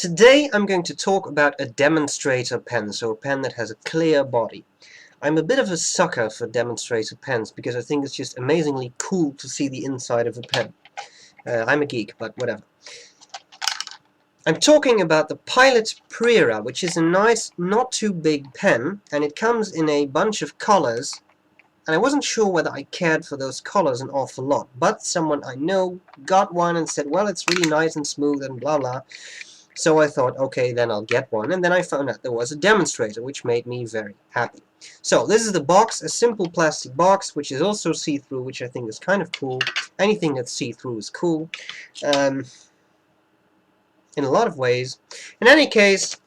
Today I'm going to talk about a demonstrator pen, so a pen that has a clear body. I'm a bit of a sucker for demonstrator pens because I think it's just amazingly cool to see the inside of a pen. I'm a geek, but whatever. I'm talking about the Pilot Prera, which is a nice, not too big pen, and it comes in a bunch of colors. And I wasn't sure whether I cared for those colors an awful lot, but someone I know got one and said, well, it's really nice and smooth and blah blah. So I thought, okay, then I'll get one, and then I found out there was a demonstrator, which made me very happy. So this is the box, a simple plastic box, which is also see-through, which I think is kind of cool. Anything that's see-through is cool, in a lot of ways. In any case,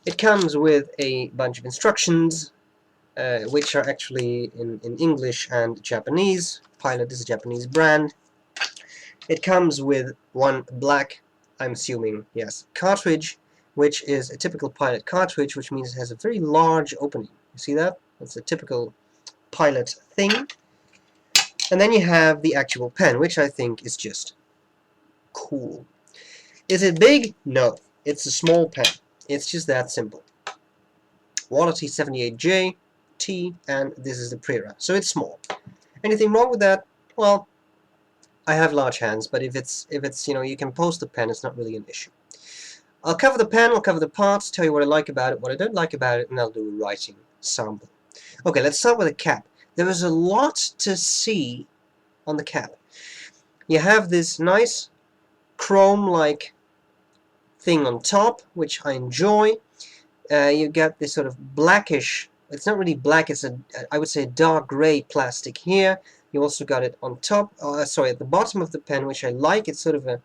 it comes with a bunch of instructions, which are actually in English and Japanese. Pilot is a Japanese brand. It comes with one black, I'm assuming, yes, cartridge, which is a typical Pilot cartridge, which means it has a very large opening. You see that? That's a typical Pilot thing. And then you have the actual pen, which I think is just cool. Is it big? No. It's a small pen. It's just that simple. Quality 78J, T, and this is the Prera. So it's small. Anything wrong with that? Well, I have large hands, but if it's you can post the pen, it's not really an issue. I'll cover the pen, I'll cover the parts, tell you what I like about it, what I don't like about it, and I'll do a writing sample. Okay, let's start with the cap. There is a lot to see on the cap. You have this nice chrome-like thing on top, which I enjoy. You got this sort of blackish, it's not really black, it's I would say a dark gray plastic here. You also got it on top, at the bottom of the pen, which I like. It's sort of a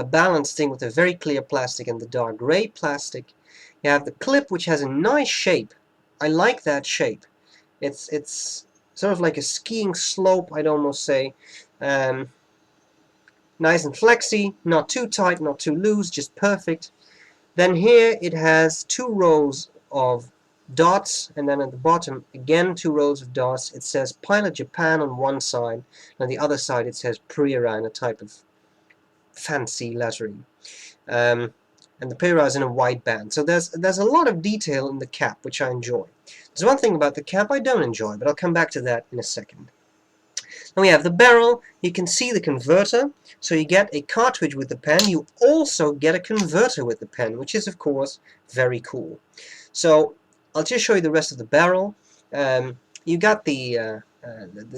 balanced thing with a very clear plastic and the dark gray plastic. You have the clip, which has a nice shape. I like that shape. It's sort of like a skiing slope, I'd almost say. Nice and flexy, not too tight, not too loose, just perfect. Then here it has two rows of dots, and then at the bottom again 2 rows of dots. It says Pilot Japan on one side, and on the other side it says Prera in a type of fancy lettering. And the Prera is in a white band. So there's a lot of detail in the cap, which I enjoy. There's one thing about the cap I don't enjoy, but I'll come back to that in a second. Then we have the barrel. You can see the converter. So you get a cartridge with the pen. You also get a converter with the pen, which is of course very cool. So I'll just show you the rest of the barrel. You got the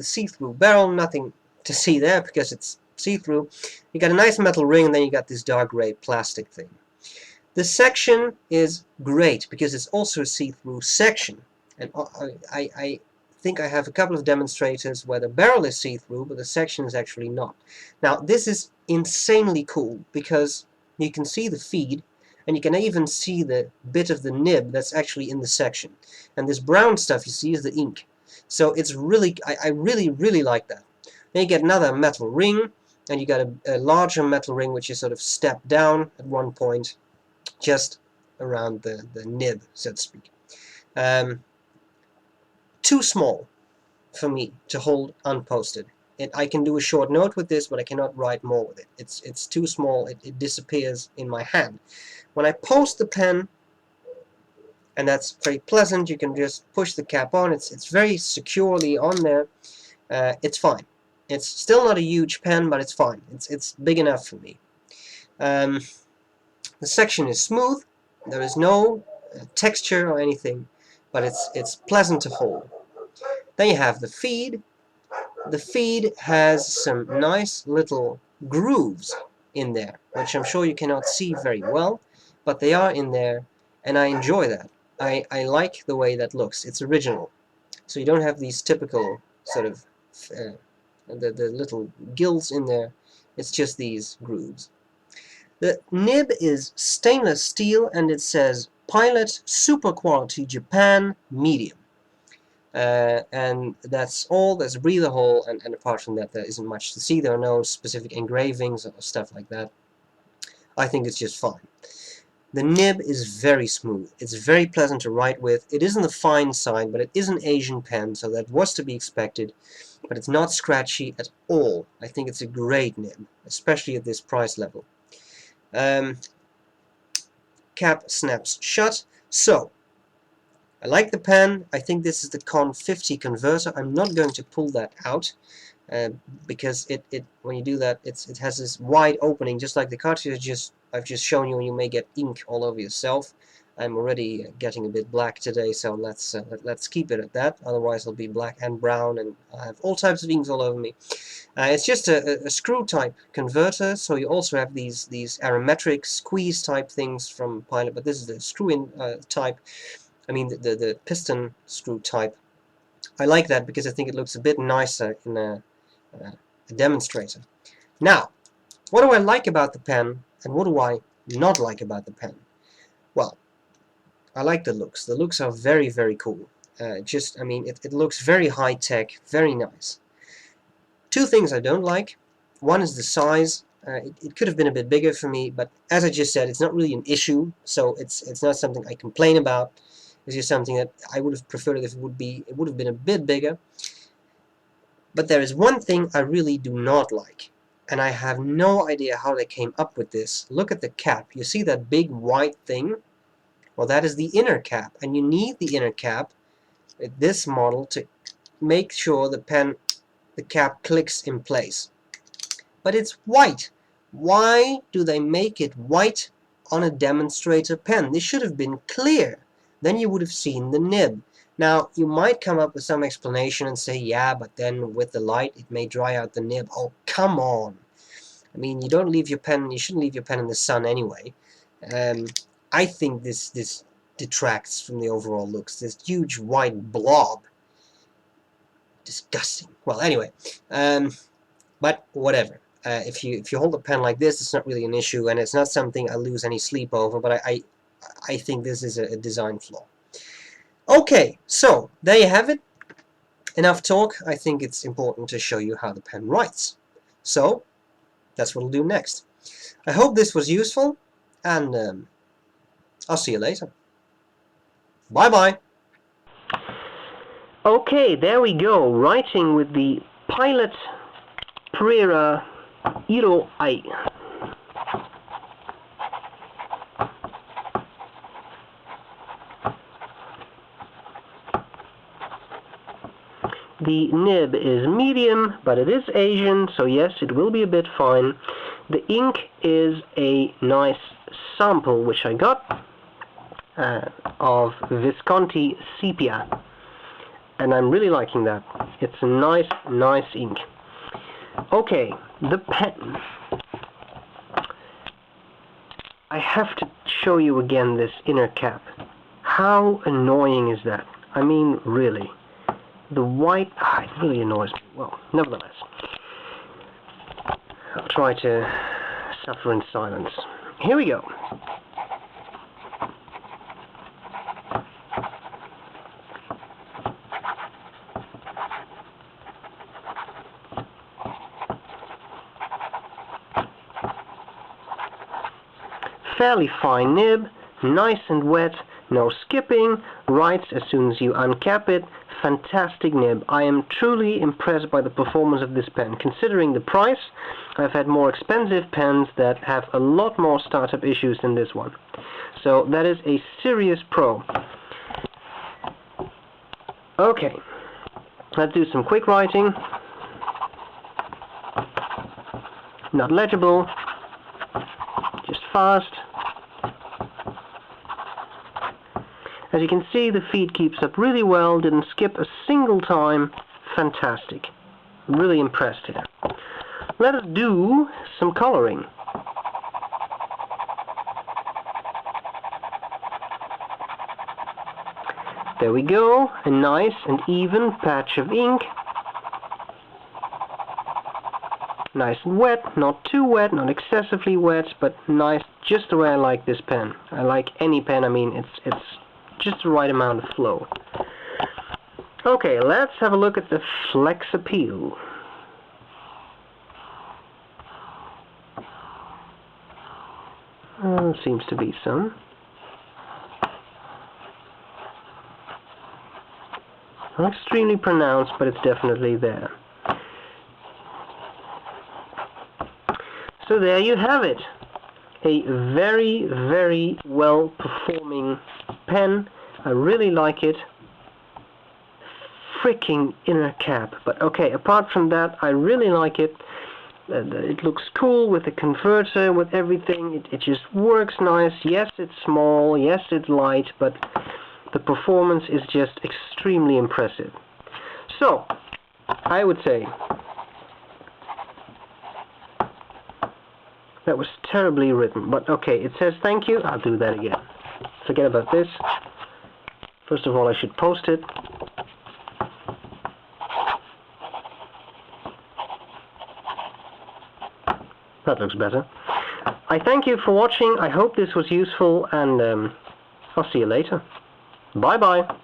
see-through barrel, nothing to see there because it's see-through. You got a nice metal ring, and then you got this dark gray plastic thing. The section is great because it's also a see-through section. And I think I have a couple of demonstrators where the barrel is see-through, but the section is actually not. Now, this is insanely cool because you can see the feed, and you can even see the bit of the nib that's actually in the section. And this brown stuff you see is the ink. So it's really, I really like that. Then you get another metal ring, and you got a larger metal ring which is sort of stepped down at one point, just around the nib, so to speak. Too small for me to hold unposted. I can do a short note with this, but I cannot write more with it. It's too small, it disappears in my hand. When I post the pen, and that's very pleasant, you can just push the cap on, it's very securely on there, it's fine. It's still not a huge pen, but it's fine. It's big enough for me. The section is smooth, there is no texture or anything, but it's pleasant to hold. Then you have the feed. The feed has some nice little grooves in there, which I'm sure you cannot see very well, but they are in there, and I enjoy that. I like the way that looks. It's original. So you don't have these typical sort of the little gills in there. It's just these grooves. The nib is stainless steel, and it says Pilot Super Quality Japan Medium. And that's all. There's a breather hole, and apart from that there isn't much to see. There are no specific engravings or stuff like that. I think it's just fine. The nib is very smooth. It's very pleasant to write with. It isn't the fine side, but it is an Asian pen, so that was to be expected. But it's not scratchy at all. I think it's a great nib, especially at this price level. cap snaps shut. So, I like the pen. I think this is the Con 50 converter. I'm not going to pull that out because when you do that, it has this wide opening, just like the cartridge I've just shown you. You may get ink all over yourself. I'm already getting a bit black today, so let's keep it at that. Otherwise, it'll be black and brown, and I have all types of inks all over me. It's just a screw type converter, so you also have these aromatic squeeze type things from Pilot, but this is the screw-in type. I mean the piston screw type. I like that because I think it looks a bit nicer in a demonstrator. Now, what do I like about the pen, and what do I not like about the pen? Well, I like the looks. The looks are very, very cool. I mean, it looks very high-tech, very nice. Two things I don't like. One is the size. It could have been a bit bigger for me, but as I just said, it's not really an issue, so it's not something I complain about. It's just something that I would have preferred if it would have been a bit bigger. But there is one thing I really do not like, and I have no idea how they came up with this. Look at the cap. You see that big white thing? Well, that is the inner cap, and you need the inner cap, this model, to make sure the cap clicks in place. But it's white. Why do they make it white on a demonstrator pen? This should have been clear. Then you would have seen the nib. Now, you might come up with some explanation and say, yeah, but then with the light it may dry out the nib. Oh, come on. I mean, you shouldn't leave your pen in the sun anyway. I think this detracts from the overall looks. This huge white blob. Disgusting. Well, anyway, but whatever. If you hold a pen like this, it's not really an issue, and it's not something I lose any sleep over, but I think this is a design flaw. Okay, so there you have it. Enough talk. I think it's important to show you how the pen writes. So, that's what we'll do next. I hope this was useful, and I'll see you later. Bye-bye. Okay, there we go. Writing with the Pilot Prera Iro-Ai. The nib is medium, but it is Asian, so yes, it will be a bit fine. The ink is a nice sample, which I got, of Visconti Sepia. And I'm really liking that. It's a nice ink. Okay, the pen. I have to show you again this inner cap. How annoying is that? I mean, really. The white, it really annoys me. Well, nevertheless, I'll try to suffer in silence. Here we go. Fairly fine nib, nice and wet, no skipping, writes as soon as you uncap it. Fantastic nib. I am truly impressed by the performance of this pen. Considering the price, I've had more expensive pens that have a lot more startup issues than this one. So that is a serious pro. Okay, let's do some quick writing. Not legible, just fast. As you can see, the feed keeps up really well, didn't skip a single time. Fantastic. Really impressed here. Let us do some coloring. There we go, a nice and even patch of ink. Nice and wet, not too wet, not excessively wet, but nice, just the way I like this pen. I like any pen, I mean, it's just the right amount of flow. Okay, let's have a look at the flex appeal. Seems to be some. Not extremely pronounced, but it's definitely there. So there you have it. a very, very well performing pen. I really like it. Freaking inner cap. But okay, apart from that, I really like it. It looks cool with the converter, with everything. It just works nice. Yes, it's small. Yes, it's light. But the performance is just extremely impressive. So, I would say that was terribly written. But okay, it says thank you. I'll do that again. Forget about this. First of all, I should post it. That looks better. I thank you for watching. I hope this was useful, and I'll see you later. Bye bye.